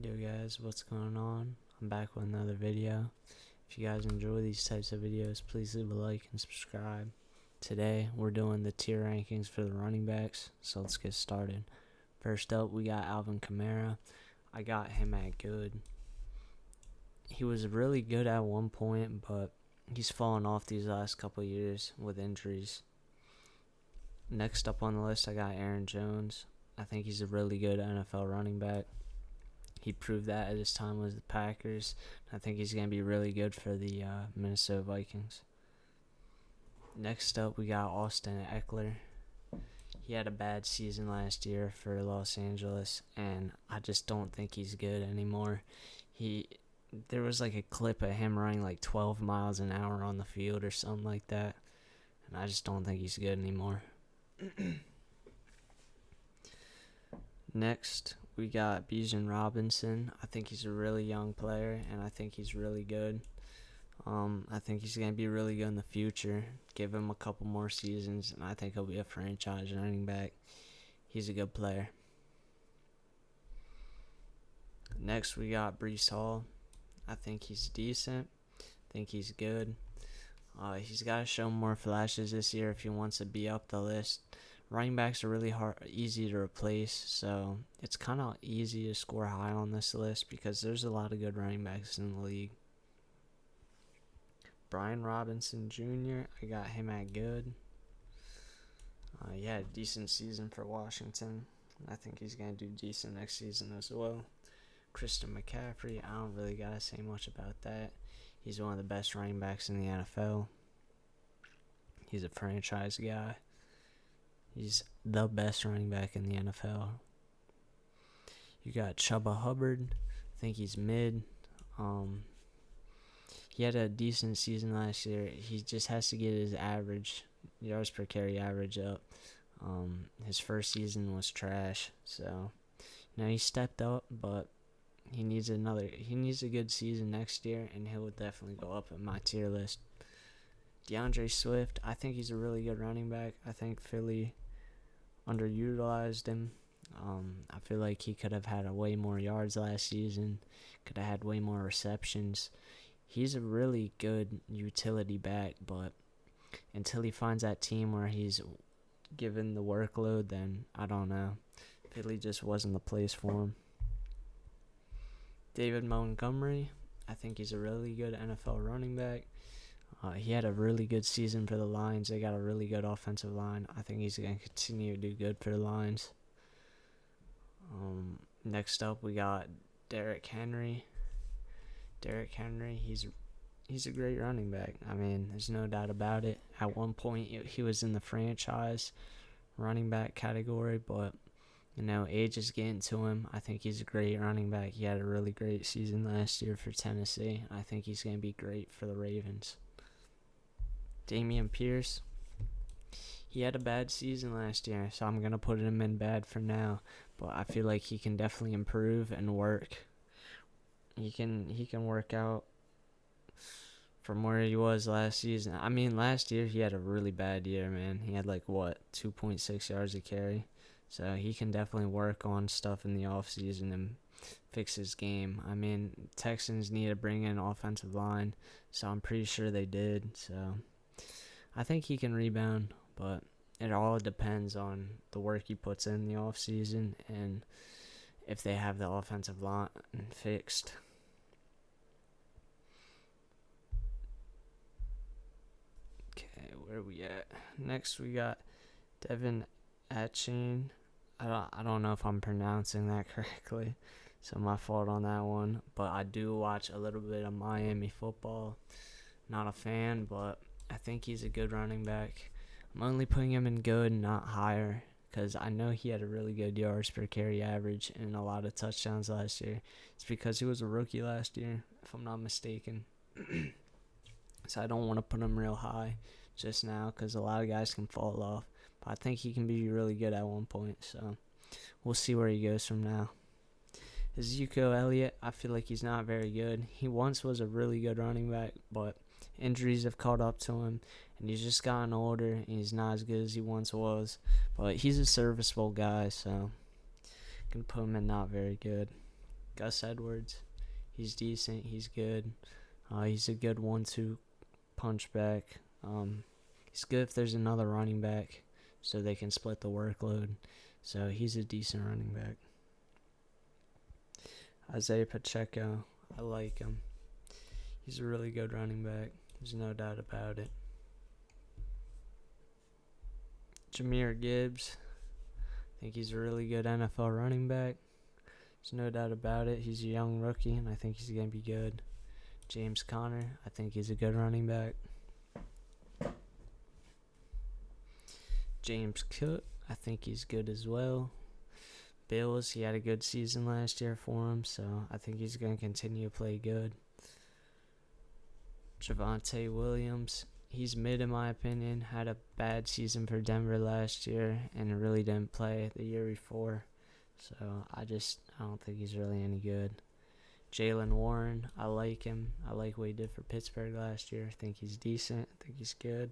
Yo guys, what's going on? I'm back with another video. If you guys enjoy these types of videos, please leave a like and subscribe. Today we're doing the tier rankings for the running backs, so let's get started. First up, we got Alvin Kamara. I got him at good. He was really good at one point, but he's fallen off these last couple of years with injuries. Next up on the list, I got Aaron Jones. I think he's a really good NFL running back. He proved that at his time with the Packers. I think he's going to be really good for the Minnesota Vikings. Next up, we have Austin Ekeler. He had a bad season last year for Los Angeles, and I just don't think he's good anymore. There was like a clip of him running like 12 miles an hour on the field or something like that, and I just don't think he's good anymore. Next, we got Bijan Robinson. I think he's a really young player, and I think he's really good. I think he's going to be really good in the future. Give him a couple more seasons, and I think he'll be a franchise running back. He's a good player. Next, we got Breece Hall. I think he's decent. I think he's good. He's got to show more flashes this year if he wants to be up the list. Running backs are really easy to replace, so it's kind of easy to score high on this list because there's a lot of good running backs in the league. Brian Robinson Jr., I got him at good. He had a decent season for Washington. I think he's going to do decent next season as well. Christian McCaffrey, I don't really got to say much about that. He's one of the best running backs in the NFL. He's a franchise guy. He's the best running back in the NFL. You got Chuba Hubbard. I think he's mid. He had a decent season last year. He just has to get his average, yards per carry average up. His first season was trash. So, he stepped up, but he needs a good season next year, and he'll definitely go up in my tier list. DeAndre Swift, I think he's a really good running back. I think Philly underutilized him. I feel like he could have had way more yards last season, could have had way more receptions. He's a really good utility back, but until he finds that team where he's given the workload, then I don't know. Philly just wasn't the place for him. David Montgomery, I think he's a really good NFL running back. He had a really good season for the Lions. They got a really good offensive line. I think he's going to continue to do good for the Lions. Next up, we got Derrick Henry. Derrick Henry, he's a great running back. I mean, there's no doubt about it. At one point, he was in the franchise running back category, but age is getting to him. I think he's a great running back. He had a really great season last year for Tennessee. I think he's going to be great for the Ravens. Dameon Pierce, he had a bad season last year, so I'm going to put him in bad for now. But I feel like he can definitely improve and work. He can work out from where he was last season. I mean, last year he had a really bad year, man. He had 2.6 yards a carry. So he can definitely work on stuff in the offseason and fix his game. I mean, Texans need to bring in an offensive line, so I'm pretty sure they did. So I think he can rebound, but it all depends on the work he puts in the offseason and if they have the offensive line fixed. Okay, where are we at? Next, we got Devin Achane. I don't know if I'm pronouncing that correctly, so my fault on that one. But I do watch a little bit of Miami football. Not a fan, but I think he's a good running back. I'm only putting him in good, not higher, because I know he had a really good yards per carry average and a lot of touchdowns last year. It's because he was a rookie last year, if I'm not mistaken. So I don't want to put him real high just now because a lot of guys can fall off. But I think he can be really good at one point, so we'll see where he goes from now. Ezekiel Elliott, I feel like he's not very good. He once was a really good running back, but injuries have caught up to him, and he's just gotten older, and he's not as good as he once was. But he's a serviceable guy, so I can put him in not very good. Gus Edwards, he's decent. He's good. He's a good 1-2 punch back. He's good if there's another running back, so they can split the workload. So he's a decent running back. Isaiah Pacheco, I like him. He's a really good running back. There's no doubt about it. Jahmyr Gibbs, I think he's a really good NFL running back. There's no doubt about it. He's a young rookie, and I think he's going to be good. James Conner, I think he's a good running back. James Cook, I think he's good as well. Bills, he had a good season last year for him, so I think he's going to continue to play good. Javonte Williams, he's mid in my opinion. Had a bad season for Denver last year and really didn't play the year before. So I don't think he's really any good. Jaylen Warren, I like him. I like what he did for Pittsburgh last year. I think he's decent. I think he's good.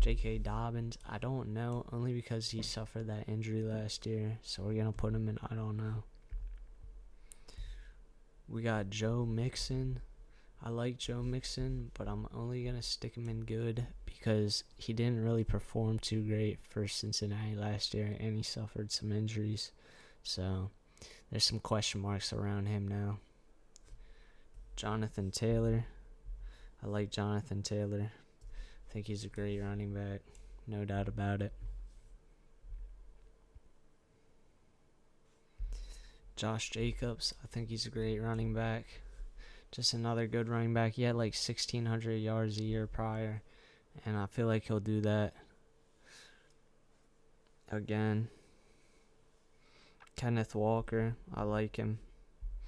J.K. Dobbins, I don't know, only because he suffered that injury last year. So we're going to put him in, I don't know. We got Joe Mixon. I like Joe Mixon, but I'm only going to stick him in good because he didn't really perform too great for Cincinnati last year, and he suffered some injuries. So there's some question marks around him now. Jonathan Taylor. I like Jonathan Taylor. I think he's a great running back. No doubt about it. Josh Jacobs. I think he's a great running back. Just another good running back. He had like 1,600 yards a year prior, and I feel like he'll do that again. Kenneth Walker, I like him.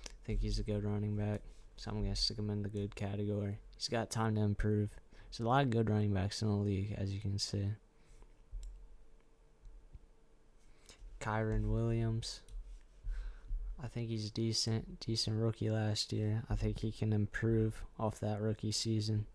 I think he's a good running back, so I'm going to stick him in the good category. He's got time to improve. There's a lot of good running backs in the league, as you can see. Kyron Williams, I think he's decent rookie last year. I think he can improve off that rookie season.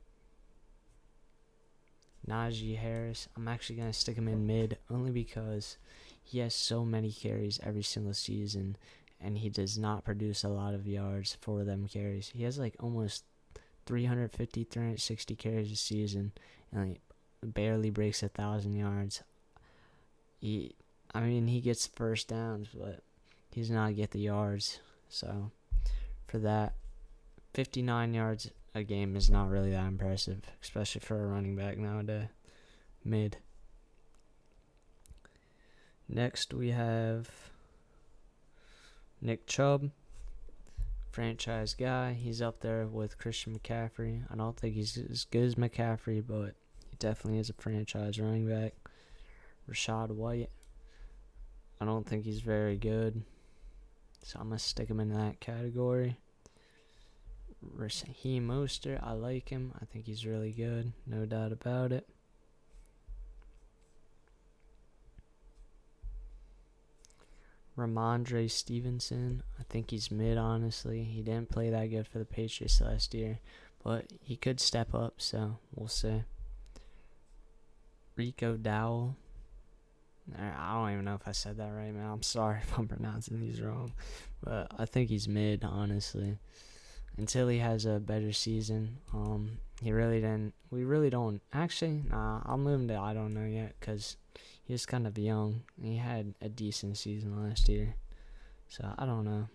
Najee Harris, I'm actually going to stick him in mid only because he has so many carries every single season, and he does not produce a lot of yards for them carries. He has like almost 350, 360 carries a season, and he barely breaks 1,000 yards. He gets first downs, but he does not get the yards. So for that, 59 yards a game is not really that impressive, especially for a running back nowadays. Mid. Next we have Nick Chubb, franchise guy. He's up there with Christian McCaffrey. I don't think he's as good as McCaffrey, but he definitely is a franchise running back. Rashad White, I don't think he's very good, so I'm going to stick him in that category. Raheem Mostert, I like him. I think he's really good, no doubt about it. Ramondre Stevenson, I think he's mid, honestly. He didn't play that good for the Patriots last year, but he could step up, so we'll see. Rico Dowell, I don't even know if I said that right, man. I'm sorry if I'm pronouncing these wrong, but I think he's mid, honestly. Until he has a better season. We really don't. Actually, I'll move him to I don't know yet because he's kind of young. He had a decent season last year. So, I don't know.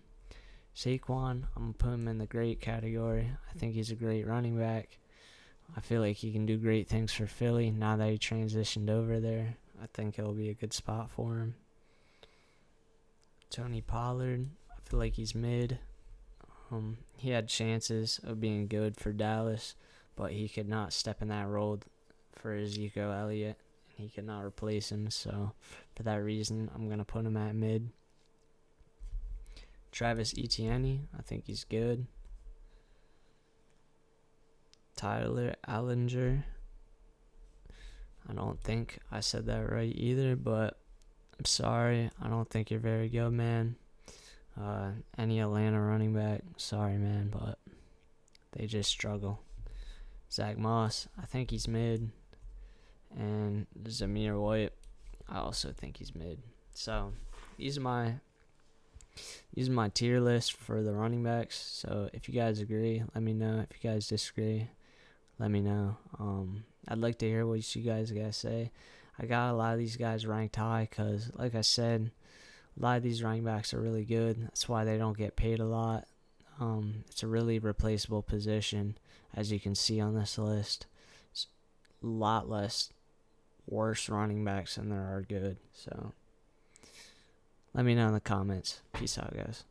Saquon, I'm going to put him in the great category. I think he's a great running back. I feel like he can do great things for Philly now that he transitioned over there. I think it'll be a good spot for him. Tony Pollard, I feel like he's mid. He had chances of being good for Dallas, but he could not step in that role for Ezekiel Elliott. He could not replace him, so for that reason, I'm going to put him at mid. Travis Etienne, I think he's good. Tyler Allinger, I don't think I said that right either, but I'm sorry. I don't think you're very good, man. Any Atlanta running back, sorry, man, but they just struggle. Zach Moss, I think he's mid. And Zamir White, I also think he's mid. So, these are my using my tier list for the running backs. So if you guys agree, let me know. If you guys disagree, let me know. I'd like to hear what you guys say. I got a lot of these guys ranked high because, like I said, a lot of these running backs are really good. That's why they don't get paid a lot. It's a really replaceable position, as you can see on this list. It's a lot less worse running backs than there are good. So let me know in the comments. Peace out, guys.